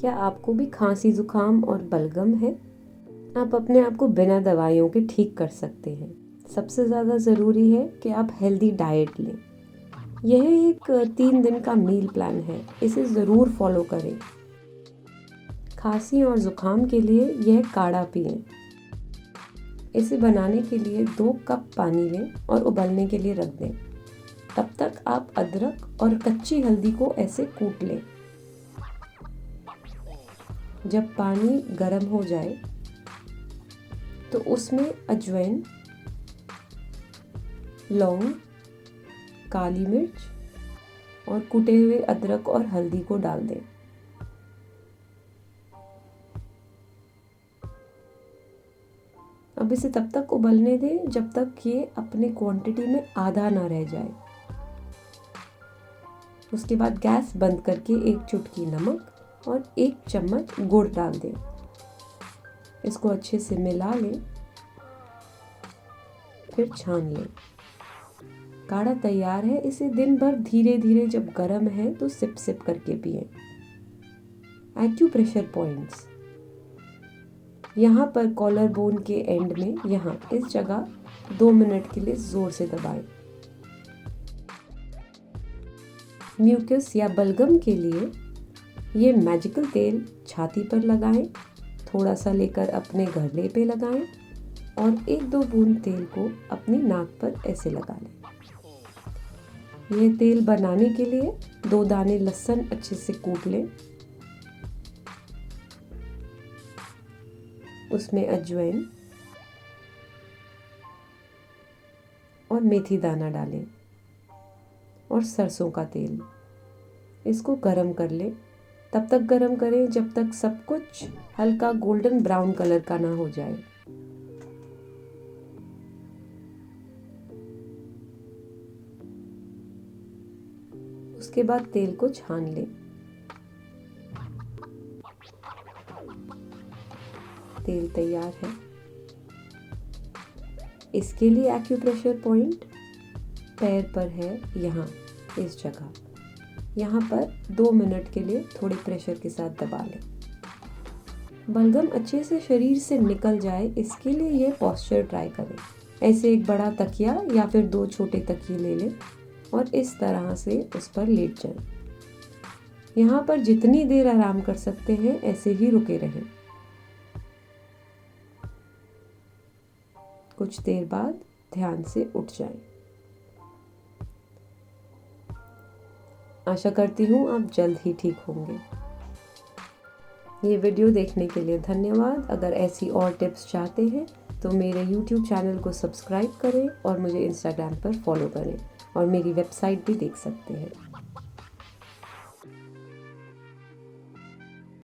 क्या आपको भी खांसी जुकाम और बलगम है? आप अपने आप को बिना दवाइयों के ठीक कर सकते हैं। सबसे ज़्यादा ज़रूरी है कि आप हेल्दी डाइट लें। यह एक 3 दिन का मील प्लान है, इसे ज़रूर फॉलो करें। खांसी और ज़ुकाम के लिए यह काढ़ा पिएं। इसे बनाने के लिए 2 कप पानी लें और उबलने के लिए रख दें। तब तक आप अदरक और कच्ची हल्दी को ऐसे कूट लें। जब पानी गर्म हो जाए तो उसमें अजवाइन, लौंग, काली मिर्च और कूटे हुए अदरक और हल्दी को डाल दें। अब इसे तब तक उबलने दें जब तक ये अपने क्वांटिटी में आधा ना रह जाए। उसके बाद गैस बंद करके 1 चुटकी नमक और 1 चम्मच गुड़ डाल दें। इसको अच्छे से मिला लें, फिर छान लें। काढ़ा तैयार है। इसे दिन भर धीरे धीरे जब गर्म है तो सिप सिप करके पिएं। एक्यूप्रेशर पॉइंट्स, यहाँ पर कॉलर बोन के एंड में, यहाँ इस जगह 2 मिनट के लिए जोर से दबाएं। म्यूकस या बलगम के लिए ये मैजिकल तेल छाती पर लगाएं, थोड़ा सा लेकर अपने गले पे लगाएं और 1-2 बूंद तेल को अपनी नाक पर ऐसे लगा लें। यह तेल बनाने के लिए 2 दाने लहसुन अच्छे से कूट लें, उसमें अजवाइन और मेथी दाना डालें और सरसों का तेल। इसको गरम कर लें। तब तक गरम करें जब तक सब कुछ हल्का गोल्डन ब्राउन कलर का ना हो जाए। उसके बाद तेल को छान लें। तेल तैयार है। इसके लिए एक्यूप्रेशर पॉइंट पैर पर है, यहाँ इस जगह। यहाँ पर 2 मिनट के लिए थोड़े प्रेशर के साथ दबा लें। बलगम अच्छे से शरीर से निकल जाए, इसके लिए ये पोस्चर ट्राई करें। ऐसे एक बड़ा तकिया या फिर 2 छोटे तकिए ले लें और इस तरह से उस पर लेट जाएं। यहाँ पर जितनी देर आराम कर सकते हैं ऐसे ही रुके रहें। कुछ देर बाद ध्यान से उठ जाएं। आशा करती हूँ आप जल्द ही ठीक होंगे। ये वीडियो देखने के लिए धन्यवाद। अगर ऐसी और टिप्स चाहते हैं तो मेरे YouTube चैनल को सब्सक्राइब करें और मुझे Instagram पर फॉलो करें और मेरी वेबसाइट भी देख सकते हैं।